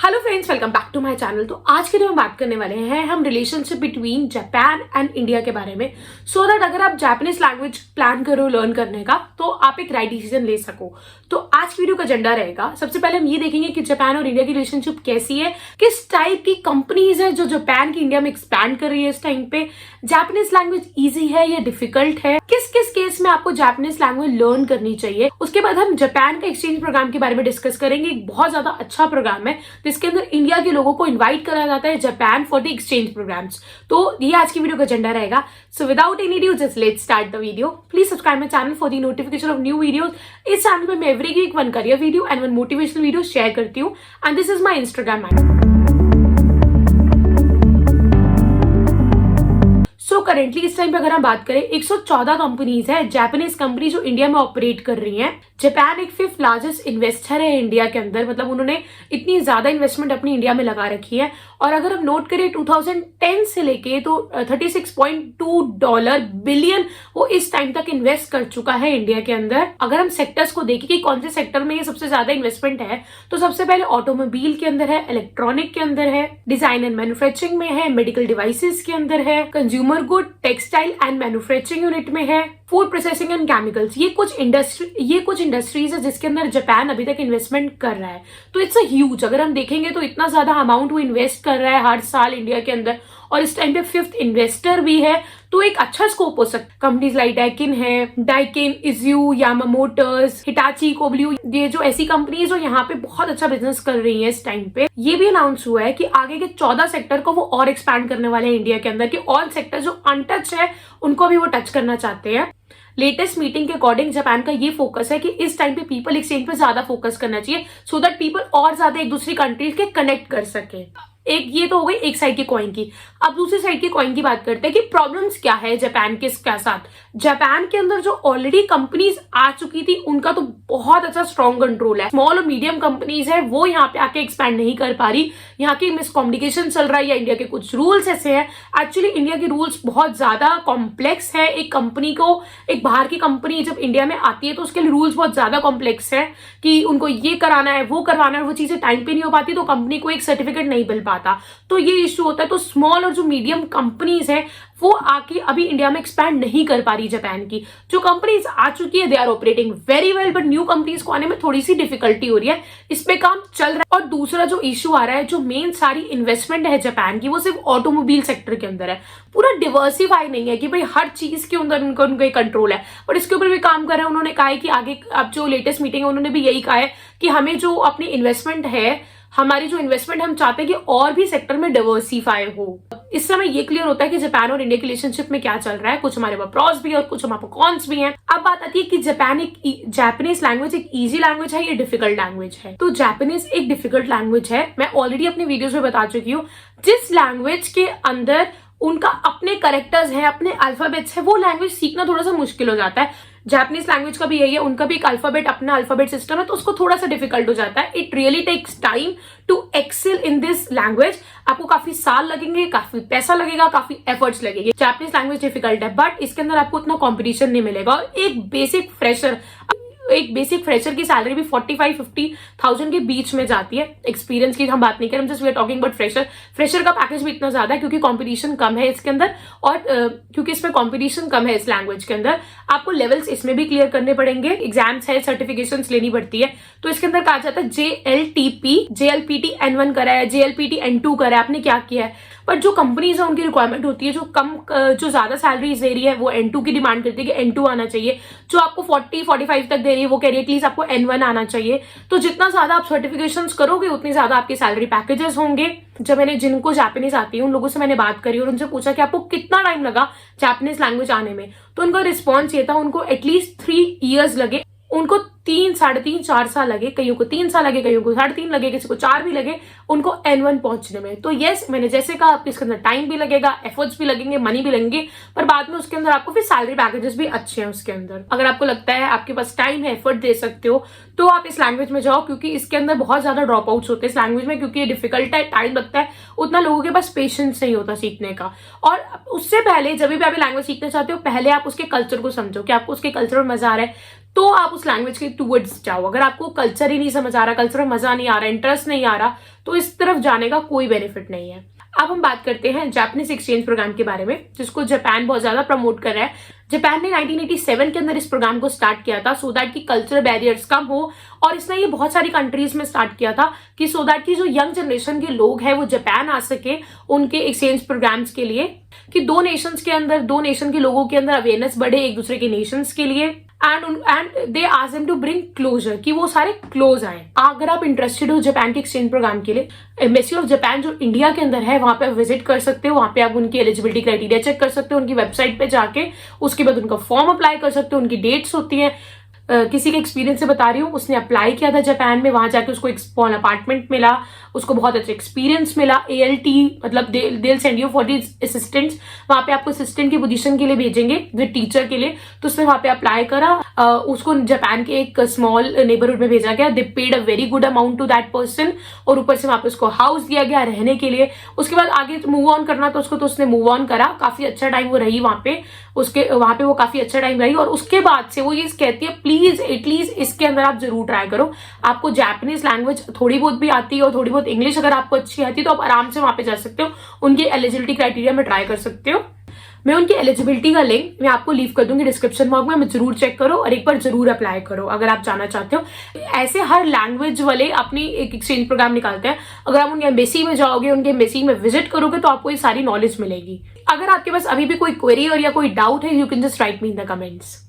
Hello friends, welcome back to my channel. तो आज के लिए हम बात करने वाले हैं हम relationship between Japan and India के बारे में, सो दैट अगर आप जापानीज लैंग्वेज प्लान करो लर्न करने का तो आप एक राइट डिसीजन ले सको। तो आज वीडियो का एजेंडा रहेगा, सबसे पहले हम ये देखेंगे कि जापान और इंडिया की रिलेशनशिप कैसी है, किस टाइप की कंपनीज है जो जापान की इंडिया में एक्सपैंड कर रही है इस टाइम पे, जापानीज लैंग्वेज ईजी है या डिफिकल्ट है, किस किस केस में आपको जापानीज लैंग्वेज लर्न करनी चाहिए। उसके बाद हम जापान का एक्सचेंज प्रोग्राम के बारे में डिस्कस करेंगे। एक बहुत ज्यादा अच्छा प्रोग्राम है जिसके अंदर इंडिया के लोगों को इनवाइट करा जाता है Japan for the exchange programmes. तो ये आज की वीडियो का एजेंडा रहेगा। So without any due just let's start the video. Please subscribe my channel for the notification of new videos. इस चैनल पे मैं every week one career video and one motivational video share करती हूँ and this is my Instagram handle. So currently इस time पे अगर हम बात करें 114 कंपनीज है जापानीज कंपनी जो इंडिया में ऑपरेट कर रही हैं। जापान एक 5th लार्जेस्ट इन्वेस्टर है इंडिया के अंदर, मतलब उन्होंने इतनी ज्यादा इन्वेस्टमेंट अपनी इंडिया में लगा रखी है। और अगर हम नोट करें 2010 से लेके तो $36.2 बिलियन वो इस टाइम तक इन्वेस्ट कर चुका है इंडिया के अंदर। अगर हम सेक्टर्स को देखें कि कौन से सेक्टर में ये सबसे ज्यादा इन्वेस्टमेंट है, तो सबसे पहले ऑटोमोबाइल के अंदर है, इलेक्ट्रॉनिक के अंदर है, डिजाइन एंड मैन्युफैक्चरिंग में है, मेडिकल डिवाइसेस के अंदर है, consumer good, textile and manufacturing unit में है, फूड प्रोसेसिंग एंड केमिकल्स। ये कुछ इंडस्ट्रीज है जिसके अंदर जापान अभी तक इन्वेस्टमेंट कर रहा है। तो इट्स अ ह्यूज, अगर हम देखेंगे तो इतना ज्यादा अमाउंट वो इन्वेस्ट कर रहा है हर साल इंडिया के अंदर, और इस टाइम पे 5th इन्वेस्टर भी है। तो एक अच्छा स्कोप हो सकता है। कंपनीज लाइक डाइकिन, इज्यू, यामा मोटर्स, हिटाची, कोबल्यू, ये जो ऐसी कंपनीज जो यहाँ पे बहुत अच्छा बिजनेस कर रही है इस टाइम पे। ये भी अनाउंस हुआ है कि आगे के 14 सेक्टर को वो और एक्सपैंड करने वाले हैं इंडिया के अंदर, कि और सेक्टर जो अनटच है उनको भी वो टच करना चाहते हैं। लेटेस्ट मीटिंग के अकॉर्डिंग जापान का ये फोकस है कि इस टाइम पे पीपल एक्सचेंज पे ज्यादा फोकस करना चाहिए, सो दैट पीपल और ज्यादा एक दूसरी कंट्रीज के कनेक्ट कर सके। एक ये तो हो गई एक साइड की कॉइन की। अब दूसरी साइड की कॉइन की बात करते हैं कि प्रॉब्लम्स क्या है जापान के साथ। जापान के अंदर जो ऑलरेडी कंपनीज आ चुकी थी उनका तो बहुत अच्छा स्ट्रॉन्ग कंट्रोल है। स्मॉल और मीडियम कंपनीज है वो यहाँ पे आके एक्सपैंड नहीं कर पा रही। यहाँ की मिसकम्युनिकेशन चल रहा है या इंडिया के कुछ रूल्स ऐसे हैं। एक्चुअली इंडिया के रूल्स बहुत ज्यादा कॉम्प्लेक्स है। एक कंपनी को, एक बाहर की कंपनी जब इंडिया में आती है तो उसके लिए रूल्स बहुत ज्यादा कॉम्प्लेक्स है कि उनको ये कराना है, वो करवाना है, वो चीजें टाइम पे नहीं हो पाती तो कंपनी को एक सर्टिफिकेट नहीं मिल पाता। तो ये इश्यू होता है। तो स्मॉल और जो मीडियम कंपनीज है वो आके अभी इंडिया में एक्सपैंड नहीं कर पा रही जापान की। जो कंपनीज आ चुकी है they are operating very well, but new companies को आने में थोड़ी सी डिफिकल्टी हो रही है। इस पे काम चल रहा है। और दूसरा जो इश्यू आ रहा है, जो मेन सारी इन्वेस्टमेंट है जापान की वो सिर्फ ऑटोमोबाइल सेक्टर के अंदर है। पूरा डिवर्सिफाई नहीं है कि भाई हर चीज के अंदर उनका कंट्रोल है, बट इसके ऊपर भी काम कर रहे हैं। उन्होंने कहा है कि आगे अब जो लेटेस्ट मीटिंग है उन्होंने भी यही कहा है कि हमें जो अपनी इन्वेस्टमेंट है, हमारी जो इन्वेस्टमेंट हम चाहते हैं कि और भी सेक्टर में डाइवर्सिफाई हो। इस समय ये क्लियर होता है कि जापान और इंडिया की रिलेशनशिप में क्या चल रहा है। कुछ हमारे पास प्रॉस भी है और कुछ हमारे पास कॉन्स भी हैं। अब बात आती है कि जापानीज लैंग्वेज एक इजी लैंग्वेज है या डिफिकल्ट लैंग्वेज है। तो जापानीज एक डिफिकल्ट लैंग्वेज है। मैं ऑलरेडी अपनी वीडियोज में बता चुकी हूँ। जिस लैंग्वेज के अंदर उनका अपने कैरेक्टर्स है, अपने अल्फाबेट्स है, वो लैंग्वेज सीखना थोड़ा सा मुश्किल हो जाता है। जापानीज लैंग्वेज का भी यही है, उनका भी एक अल्फाबेट, अपना अल्फाबेट सिस्टम है, तो उसको थोड़ा सा डिफिकल्ट हो जाता है। It really takes time to excel in this language. आपको काफी साल लगेंगे, काफी पैसा लगेगा, काफी एफर्ट्स लगेंगे। जापानीज लैंग्वेज डिफिकल्ट है, बट इसके अंदर आपको उतना कॉम्पिटिशन नहीं मिलेगा। और एक बेसिक फ्रेशर की सैलरी भी 45-50,000 के बीच में जाती है। एक्सपीरियंस की हम बात नहीं करें, हम just we are talking about fresher का पैकेज भी इतना ज्यादा है क्योंकि कंपटीशन कम है इसके अंदर। और क्योंकि इसमें कंपटीशन कम है इस लैंग्वेज के अंदर, आपको लेवल्स इसमें भी क्लियर करने पड़ेंगे, एग्जाम्स है, सर्टिफिकेशंस लेनी पड़ती है। तो इसके अंदर कहा जाता है JLPT N1 करा है, JLPT N2 करा है, आपने क्या किया है। बट जो कंपनीज है उनकी रिक्वायरमेंट होती है, जो ज्यादा सैलरीज दे रही है वो N2 की डिमांड करती है कि N2 आना चाहिए। जो आपको 40-45 तक दे रही है वो कह रही है एटलीस्ट आपको N1 आना चाहिए। तो जितना ज्यादा आप सर्टिफिकेशंस करोगे उतनी ज्यादा आपके सैलरी पैकेजेस होंगे। जब मैंने जिनको जापानीज आती है उन लोगों से मैंने बात करी और उनसे पूछा कि आपको कितना टाइम लगा जापानीज लैंग्वेज आने में, तो उनका रिस्पॉन्स ये था उनको एटलीस्ट 3 years लगे। उनको 3-3.5-4 साल लगे, कईयों को 3 साल लगे, कईयों को 3.5 लगे, किसी को 4 भी लगे उनको N1 पहुंचने में। तो यस, मैंने जैसे कहा आपके इसके अंदर टाइम भी लगेगा, एफर्ट्स भी लगेंगे, मनी भी लगेंगे, पर बाद में उसके अंदर आपको फिर सैलरी पैकेजेस भी अच्छे हैं उसके अंदर। अगर आपको लगता है आपके पास टाइम है, एफर्ट दे सकते हो, तो आप इस लैंग्वेज में जाओ, क्योंकि इसके अंदर बहुत ज्यादा ड्रॉप आउट्स होते हैं इस लैंग्वेज में, क्योंकि ये डिफिकल्ट है, टाइम लगता है, उतना लोगों के पास पेशेंस नहीं होता सीखने का। और उससे पहले जब भी आप लैंग्वेज सीखना चाहते हो, पहले आप उसके कल्चर को समझो कि आपको उसके कल्चर में मजा आ रहा है। तो आप उस लैंग्वेज के टूवर्ड्स जाओ। अगर आपको कल्चर ही नहीं समझ आ रहा, कल्चर में मजा नहीं आ रहा, इंटरेस्ट नहीं आ रहा, तो इस तरफ जाने का कोई बेनिफिट नहीं है। अब हम बात करते हैं जापानीज एक्सचेंज प्रोग्राम के बारे में, जिसको जापान बहुत ज्यादा प्रमोट कर रहा है। जापान ने 1987 के अंदर इस प्रोग्राम को स्टार्ट किया था सो दैट की कल्चरल बैरियर्स कम हो, और इसने ये बहुत सारी कंट्रीज में स्टार्ट किया था कि सो दैट की जो यंग जनरेशन के लोग हैं वो जापान आ सके उनके एक्सचेंज प्रोग्राम्स के लिए, कि दो नेशंस के लोगों के अंदर अवेयरनेस बढ़े एक दूसरे के नेशंस के लिए, and they ask them to bring closer, कि वो सारे क्लोज आए। अगर आप इंटरेस्टेड हो जापान के एक्सचेंज प्रोग्राम के लिए, एम्बेसी ऑफ जापान जो इंडिया के अंदर है वहां पे आप विजिट कर सकते हो। वहां पे आप उनकी एलिजिबिलिटी क्राइटेरिया चेक कर सकते हो उनकी वेबसाइट पे जाके, उसके बाद उनका फॉर्म अप्लाई कर सकते हो, उनकी डेट्स होती हैं। किसी के एक्सपीरियंस से बता रही हूँ, उसने अप्लाई किया था जापान में, वहां जाके उसको एक स्मॉल अपार्टमेंट मिला, उसको बहुत अच्छा एक्सपीरियंस मिला। ALT मतलब they send you for the assistants, वहां पे आपको असिस्टेंट की पोजीशन के लिए भेजेंगे विद टीचर के लिए। तो उसने वहां पे अप्लाई करा, उसको जापान के एक स्मॉल नेबरहुड में भेजा गया। They paid a very good amount to that person, और ऊपर से वहां पे उसको हाउस दिया गया रहने के लिए। उसके बाद आगे मूव ऑन करना तो उसको, तो उसने मूव ऑन करा, काफी अच्छा टाइम वो रही वहां पे, वहां पे वो काफी अच्छा टाइम रही। और उसके बाद से वो ये कहती है प्लीज एटलीस्ट इसके अंदर आप जरूर ट्राई करो। आपको जापानीज लैंग्वेज थोड़ी बहुत भी आती है और थोड़ी बहुत इंग्लिश अगर आपको अच्छी आती है तो आप आराम से वहां पे जा सकते हो, उनकी एलिजिबिलिटी क्राइटेरिया में ट्राई कर सकते हो। मैं उनकी एलिजिबिलिटी का लिंक मैं आपको लीव कर दूंगी डिस्क्रिप्शन बॉक्स में, जरूर चेक करो और एक बार जरूर अप्लाई करो अगर आप जाना चाहते हो। ऐसे हर लैंग्वेज वाले अपनी एक एक्सचेंज प्रोग्राम निकालते हैं। अगर आप उनके एम्बेसी में जाओगे, उनके एम्बेसी में विजिट करोगे तो आपको ये सारी नॉलेज मिलेगी। अगर आपके पास अभी भी कोई क्वेरी और या कोई डाउट है, you can just right me in the comments.